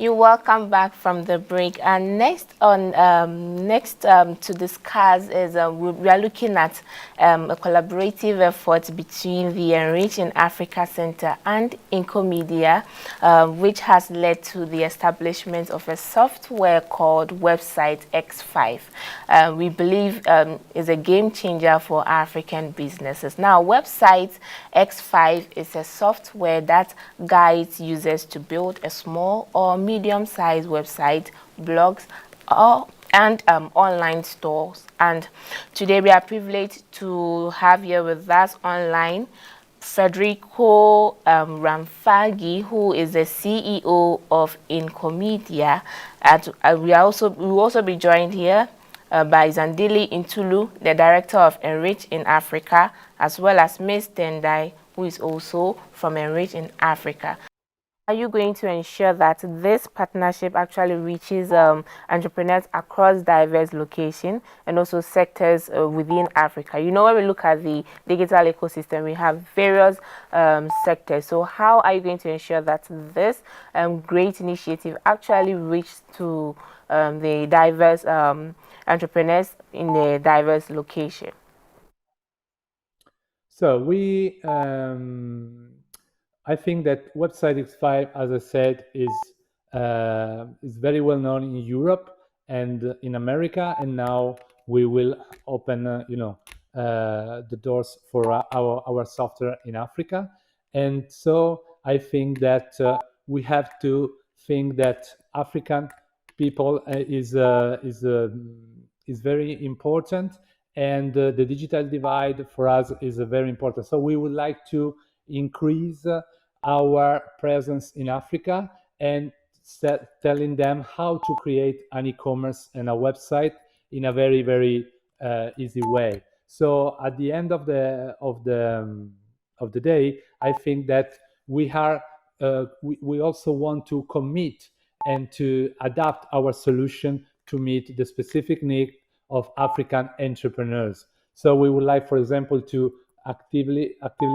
You're welcome back from the break. And next to discuss is we are looking at a collaborative effort between the Enrich in Africa Center and Incomedia, which has led to the establishment of a software called Website X5. We believe is a game changer for African businesses. Now, Website X5 is a software that guides users to build a small or medium-sized website, blogs, and online stores. And today we are privileged to have here with us online Frederico Ranfagni, who is the CEO of Incomedia. We will also be joined here by Zandile Ntuli, the director of Enrich in Africa, as well as Ms. Tendai, who is also from Enrich in Africa. Are you going to ensure that this partnership actually reaches entrepreneurs across diverse locations and also sectors within Africa? You know, when we look at the digital ecosystem, we have various sectors. So how are you going to ensure that this great initiative actually reaches to the diverse entrepreneurs in a diverse location? So I think that website X5, as I said, is very well known in Europe and in America, and now we will open, the doors for our software in Africa. And so I think that we have to think that African people is very important, and the digital divide for us is very important. So we would like to increase our presence in Africa and telling them how to create an e-commerce and a website in a very easy way. So at the end of the day, I think that we also want to commit and to adapt our solution to meet the specific need of African entrepreneurs. So we would like, for example, to actively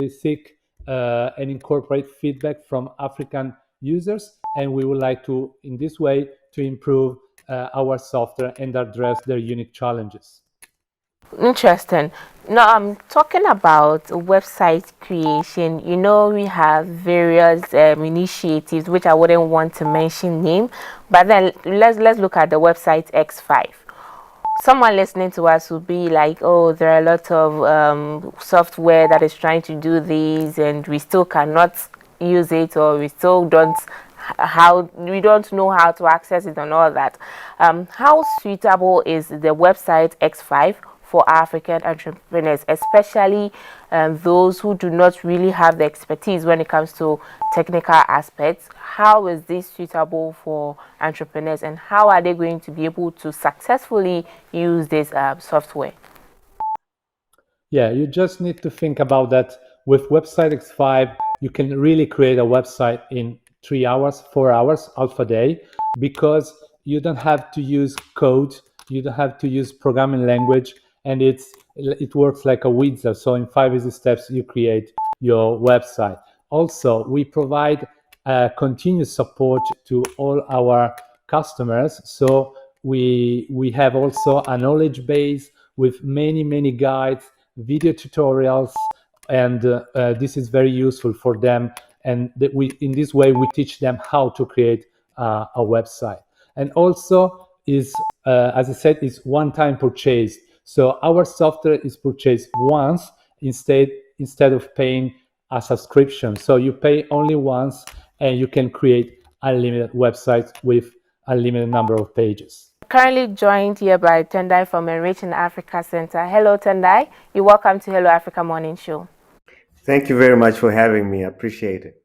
seek and incorporate feedback from African users, and we would like to, in this way, to improve our software and address their unique challenges. Interesting. Now, I'm talking about website creation. You know, we have various initiatives which I wouldn't want to mention name, but then let's look at the website X5. Someone listening to us will be like, oh, there are a lot of software that is trying to do this, and we still cannot use it, or we still don't know how to access it and all that. How suitable is the website X5 for African entrepreneurs, especially those who do not really have the expertise when it comes to technical aspects? How is this suitable for entrepreneurs, and how are they going to be able to successfully use this software? Yeah, you just need to think about that. With Website X5, you can really create a website in 3 hours, 4 hours, half a day, because you don't have to use code, you don't have to use programming language, and it works like a wizard. So in 5 easy steps, you create your website. Also, we provide continuous support to all our customers. So we have also a knowledge base with many guides, video tutorials, and this is very useful for them. And in this way, we teach them how to create a website. And also, as I said, is one-time purchase. So our software is purchased once instead of paying a subscription. So you pay only once, and you can create unlimited websites with a limited number of pages. Currently joined here by Tendai from Enrich in Africa Center. Hello, Tendai. You're welcome to Hello Africa Morning Show. Thank you very much for having me. I appreciate it.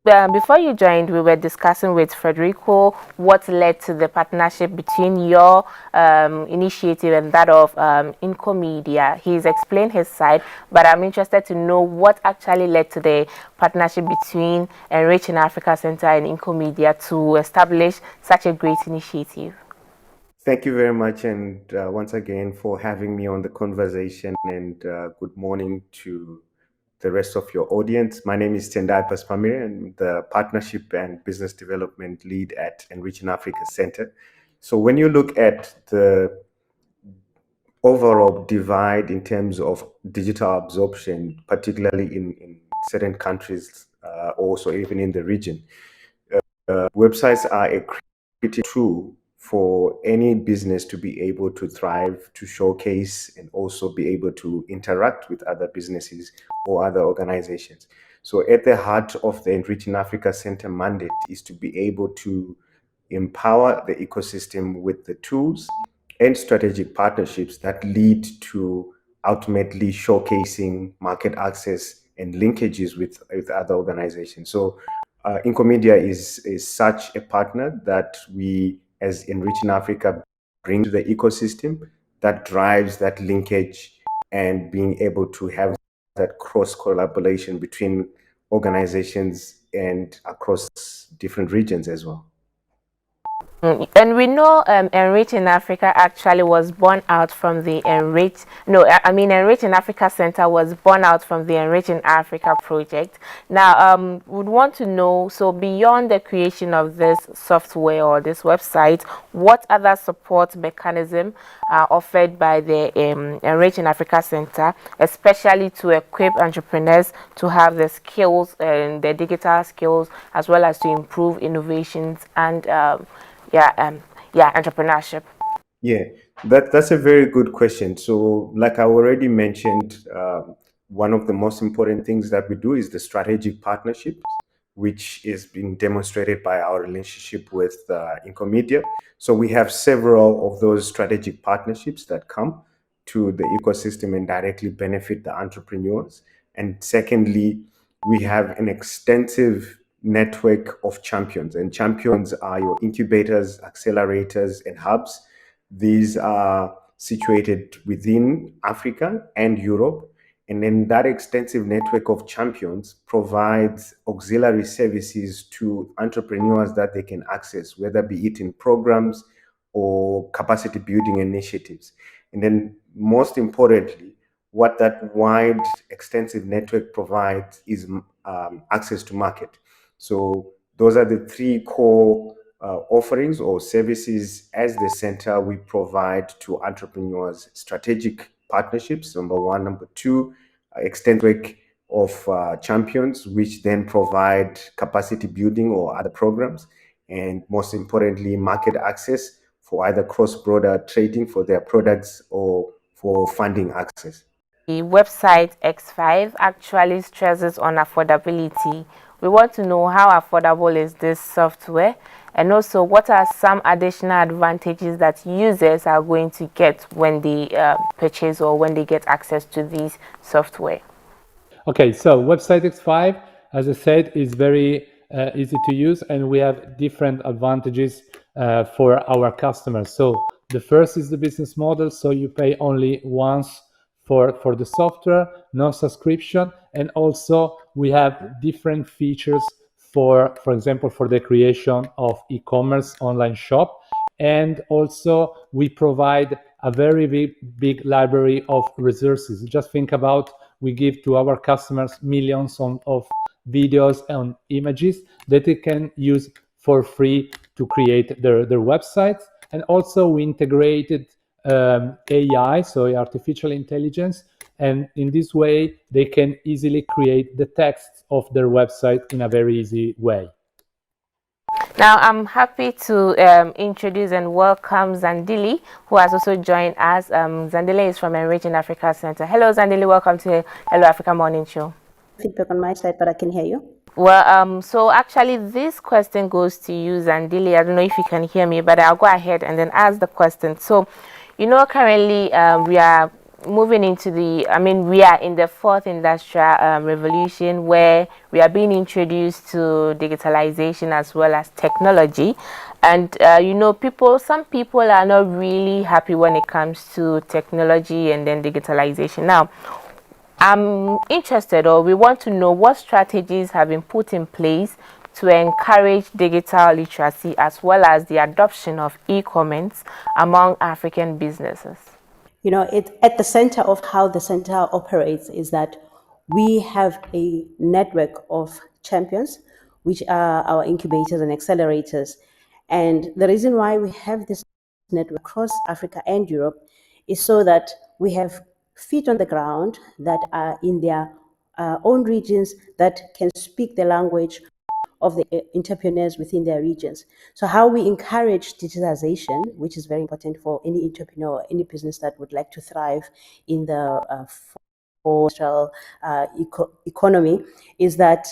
Before you joined, we were discussing with Frederico what led to the partnership between your initiative and that of Incomedia. He's explained his side, but I'm interested to know what actually led to the partnership between Enrich in Africa Center and Incomedia to establish such a great initiative. Thank you very much, and once again for having me on the conversation, and good morning to the rest of your audience. My name is Tendai Paspamiri, and I'm the Partnership and Business Development Lead at Enrich in Africa Center. So when you look at the overall divide in terms of digital absorption, particularly in certain countries, also even in the region, websites are a critical tool for any business to be able to thrive, to showcase, and also be able to interact with other businesses or other organizations. So at the heart of the Enrich in Africa Center mandate is to be able to empower the ecosystem with the tools and strategic partnerships that lead to ultimately showcasing market access and linkages with other organizations. So Incomedia is such a partner that we, as Enrich in Africa, bring to the ecosystem that drives that linkage and being able to have that cross collaboration between organizations and across different regions as well. And we know Enrich in Africa actually was born out from the Enrich in Africa Center was born out from the Enrich in Africa project. Now, would want to know, so beyond the creation of this software or this website, what other support mechanism are offered by the Enrich in Africa Center, especially to equip entrepreneurs to have the skills and the digital skills, as well as to improve innovations and entrepreneurship? Yeah, that's a very good question. So, like I already mentioned, one of the most important things that we do is the strategic partnership, which is being demonstrated by our relationship with Incomedia. So we have several of those strategic partnerships that come to the ecosystem and directly benefit the entrepreneurs. And secondly, we have an extensive network of champions, and champions are your incubators, accelerators, and hubs. These are situated within Africa and Europe. And then that extensive network of champions provides auxiliary services to entrepreneurs that they can access, whether be it in programs or capacity building initiatives. And then most importantly, what that wide, extensive network provides is access to market. So those are the three core offerings or services as the center we provide to entrepreneurs: strategic partnerships, number one; number two, extensive of champions, which then provide capacity building or other programs; and most importantly, market access for either cross-border trading for their products or for funding access. The website X5 actually stresses on affordability. We want to know how affordable is this software, and also what are some additional advantages that users are going to get when they purchase or when they get access to this software. Okay, so website X5, as I said, is very easy to use, and we have different advantages for our customers. So the first is the business model. So you pay only once for the software, no subscription, and also we have different features for example, for the creation of e-commerce online shop. And also we provide a very big library of resources. Just think about, we give to our customers millions of videos and images that they can use for free to create their websites. And also we integrated AI, so artificial intelligence, and in this way they can easily create the text of their website in a very easy way. Now I'm happy to introduce and welcome Zandile, who has also joined us. Zandile is from Enrich in Africa Center. Hello Zandile, welcome to Hello Africa Morning Show. Feedback on my side, but I can hear you. Well, so actually this question goes to you, Zandile. I don't know if you can hear me, but I'll go ahead and then ask the question. So, you know, currently we are moving into we are in the fourth industrial revolution, where we are being introduced to digitalization as well as technology. And, you know, some people are not really happy when it comes to technology and then digitalization. Now, I'm interested, or we want to know, what strategies have been put in place to encourage digital literacy as well as the adoption of e-commerce among African businesses. You know, at the center of how the center operates is that We have a network of champions, which are our incubators and accelerators. And the reason why we have this network across Africa and Europe is so that we have feet on the ground that are in their own regions that can speak the language of the entrepreneurs within their regions. So how we encourage digitization, which is very important for any entrepreneur, any business that would like to thrive in the economy, is that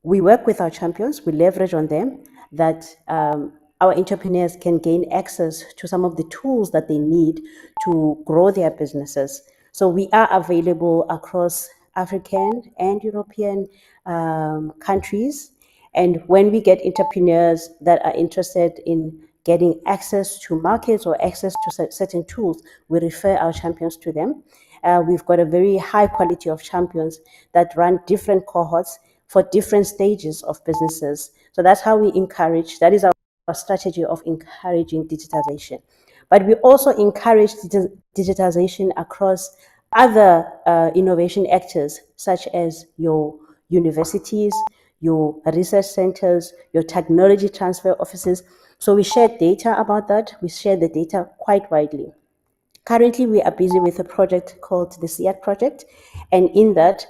we work with our champions, we leverage on them, that our entrepreneurs can gain access to some of the tools that they need to grow their businesses. So we are available across African and European countries. And when we get entrepreneurs that are interested in getting access to markets or access to certain tools, we refer our champions to them. We've got a very high quality of champions that run different cohorts for different stages of businesses. So that's how we encourage, that is our strategy of encouraging digitization. But we also encourage digitization across other innovation actors, such as your universities, your research centers, your technology transfer offices. So we share data about that. We share the data quite widely. Currently, we are busy with a project called the SEAT project, and in that,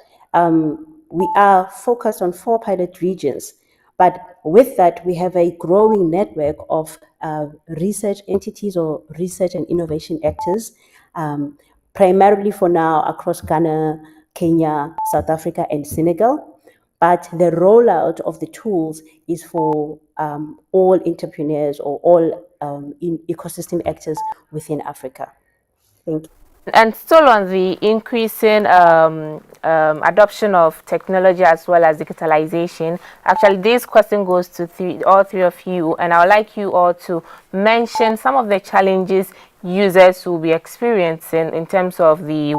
we are focused on 4 pilot regions. But with that, we have a growing network of research entities or research and innovation actors, primarily for now across Ghana, Kenya, South Africa, and Senegal. But the rollout of the tools is for all entrepreneurs or all ecosystem actors within Africa. Thank you. And still on the increasing adoption of technology as well as digitalization, actually this question goes to all three of you, and I would like you all to mention some of the challenges users will be experiencing in terms of the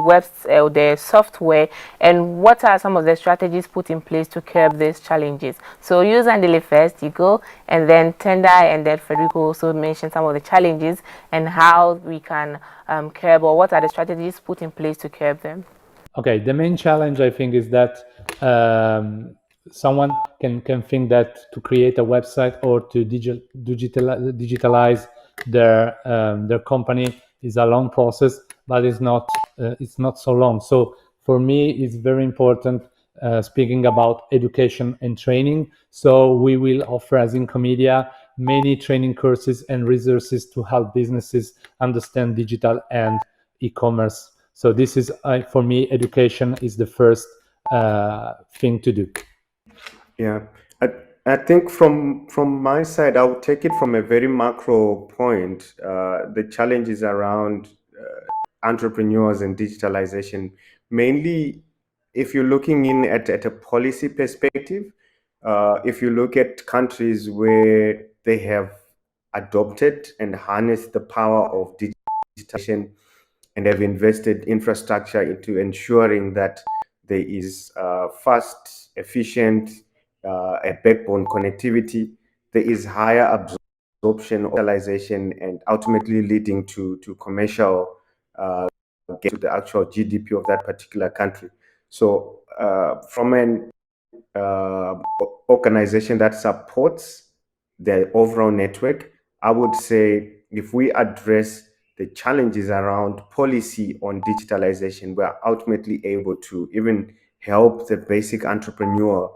the software, and what are some of the strategies put in place to curb these challenges. So you, Zandile, first, you go, and then Tendai, and then Frederico also mentioned some of the challenges and how we can curb, or what are the strategies put in place to curb them. Okay, the main challenge I think is that someone can think that to create a website or to digitalize their company is a long process, but it's not so long. So for me, it's very important speaking about education and training. So we will offer as Incomedia many training courses and resources to help businesses understand digital and e-commerce. So this is, for me, education is the first thing to do. Yeah, I think from my side, I would take it from a very macro point. The challenges around entrepreneurs and digitalization, mainly if you're looking in at a policy perspective, if you look at countries where they have adopted and harnessed the power of digitalization and have invested infrastructure into ensuring that there is fast, efficient, a backbone connectivity, there is higher absorption of digitalization and ultimately leading to commercial to the actual GDP of that particular country. So from an organization that supports the overall network, I would say if we address the challenges around policy on digitalization, we are ultimately able to even help the basic entrepreneur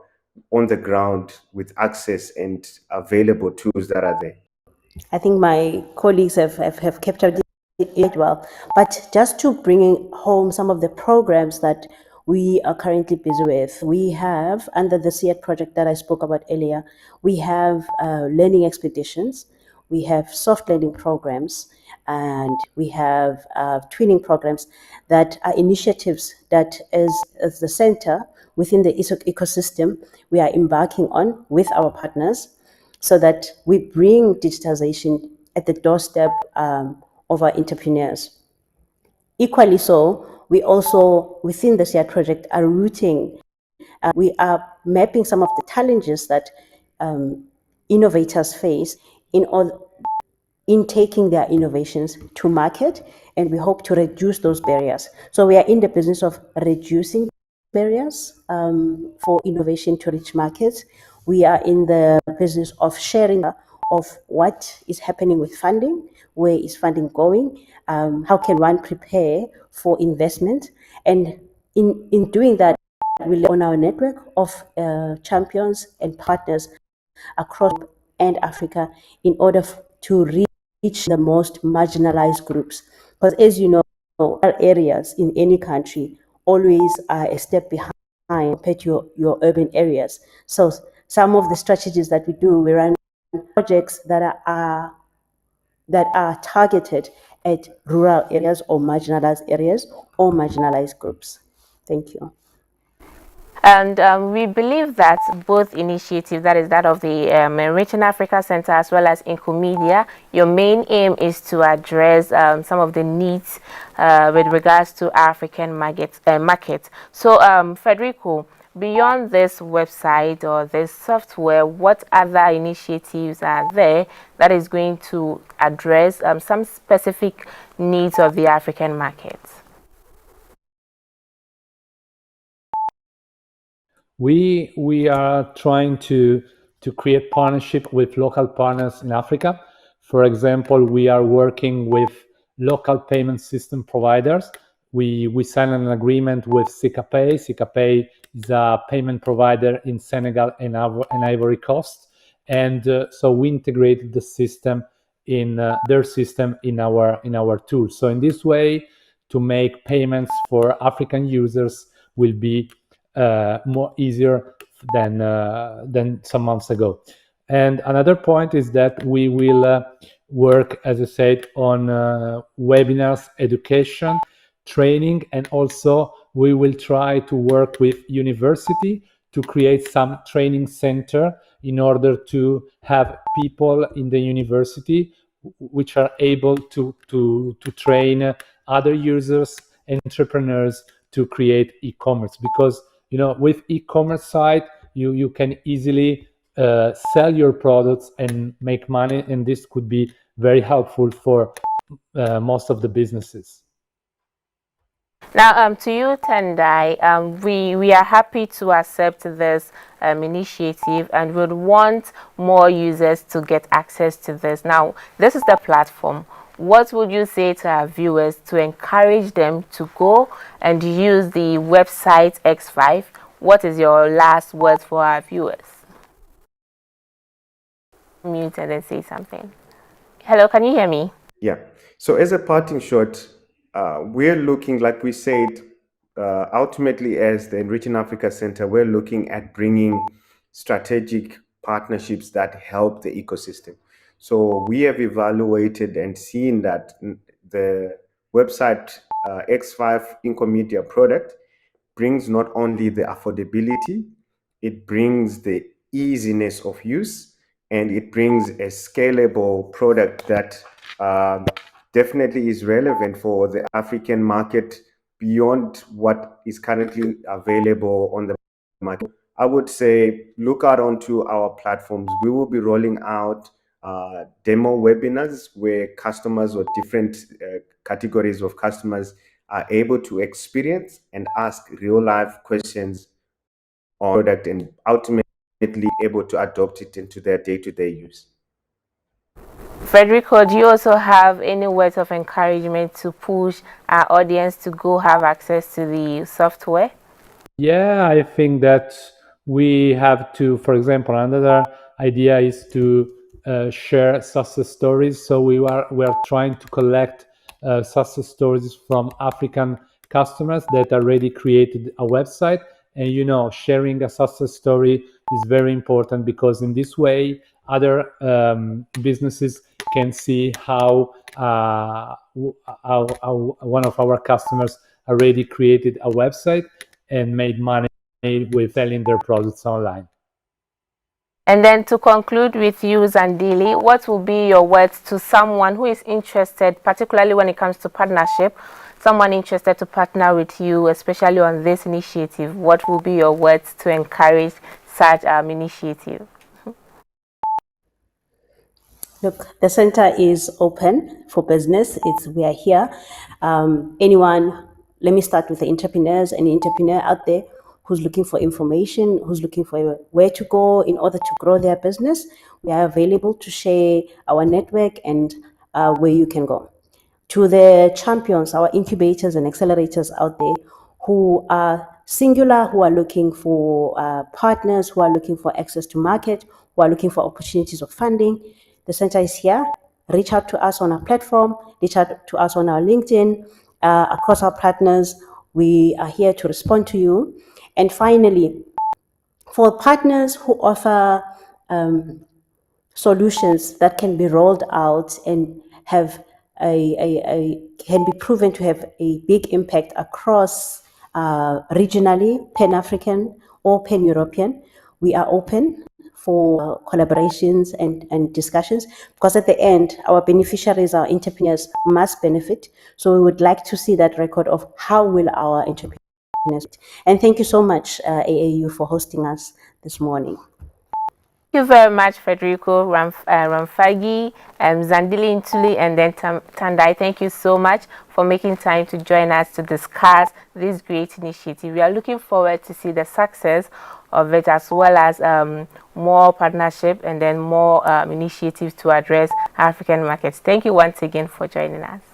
on the ground with access and available tools that are there. I think my colleagues have kept up it well. But just to bring home some of the programs that we are currently busy with, we have, under the SEAT project that I spoke about earlier, we have learning expeditions, we have soft learning programs, and we have twinning programs that are initiatives that as the center within the ecosystem we are embarking on with our partners, so that we bring digitization at the doorstep of our entrepreneurs. Equally so, we also, within the SEAT project, are we are mapping some of the challenges that innovators face in taking their innovations to market, and we hope to reduce those barriers. So we are in the business of reducing barriers for innovation to reach markets. We are in the business of sharing of what is happening with funding, where is funding going, how can one prepare for investment, and in doing that, we rely on our network of champions and partners across and Africa in order to reach the most marginalized groups. Because as you know, rural areas in any country always are a step behind compared to your urban areas. So some of the strategies that we do, we run projects that are targeted at rural areas or marginalized groups. Thank you. And we believe that both initiatives, that is that of the Enriching Africa Center as well as Incomedia, your main aim is to address some of the needs with regards to African markets. So, Frederico, beyond this website or this software, what other initiatives are there that is going to address some specific needs of the African markets? We are trying to create partnership with local partners in Africa. For example, we are working with local payment system providers. We signed an agreement with Sikapay. Sikapay is a payment provider in Senegal and Ivory Coast, and so we integrated the system in their system in our tool. So in this way, to make payments for African users will be more easier than some months ago. And another point is that we will work, as I said, on webinars, education, training, and also we will try to work with university to create some training center in order to have people in the university which are able to train other users, entrepreneurs to create e-commerce. Because with e-commerce site you can easily sell your products and make money, and this could be very helpful for most of the businesses. Now, to you, Tendai, we are happy to accept this initiative and would want more users to get access to this. Now, this is the platform. What would you say to our viewers to encourage them to go and use the website X5? What is your last words for our viewers? Mute and then say something. Hello, can you hear me? Yeah. So as a parting shot, we're looking, like we said, ultimately as the Enriching Africa Center, we're looking at bringing strategic partnerships that help the ecosystem. So we have evaluated and seen that the website X5 Incomedia product brings not only the affordability, it brings the easiness of use, and it brings a scalable product that definitely is relevant for the African market beyond what is currently available on the market. I would say look out onto our platforms. We will be rolling out demo webinars where customers or different categories of customers are able to experience and ask real life questions on product and ultimately able to adopt it into their day-to-day use. Frederico, do you also have any words of encouragement to push our audience to go have access to the software? Yeah, I think that we have to, for example, another idea is to share success stories. So we are trying to collect success stories from African customers that already created a website. And sharing a success story is very important, because in this way other businesses can see how one of our customers already created a website and made money with selling their products online. And then to conclude with you, Zandile, what will be your words to someone who is interested, particularly when it comes to partnership, someone interested to partner with you, especially on this initiative? What will be your words to encourage such initiative? Look, the center is open for business. We are here. Anyone, let me start with the entrepreneurs. Any entrepreneur out there who's looking for information, who's looking for where to go in order to grow their business, we are available to share our network and where you can go. To the champions, our incubators and accelerators out there who are singular, who are looking for partners, who are looking for access to market, who are looking for opportunities of funding, the center is here. Reach out to us on our platform, reach out to us on our LinkedIn, across our partners. We are here to respond to you. And finally, for partners who offer solutions that can be rolled out and have can be proven to have a big impact across regionally, Pan-African or Pan-European, we are open for collaborations and discussions, because at the end, our beneficiaries, our entrepreneurs must benefit. So we would like to see that record of how will our entrepreneurs. And thank you so much, AAU, for hosting us this morning. Thank you very much, Frederico, Ranfagni, Zandile, Ntuli, and then Tendai. Thank you so much for making time to join us to discuss this great initiative. We are looking forward to see the success of it, as well as more partnership and then more initiatives to address African markets. Thank you once again for joining us.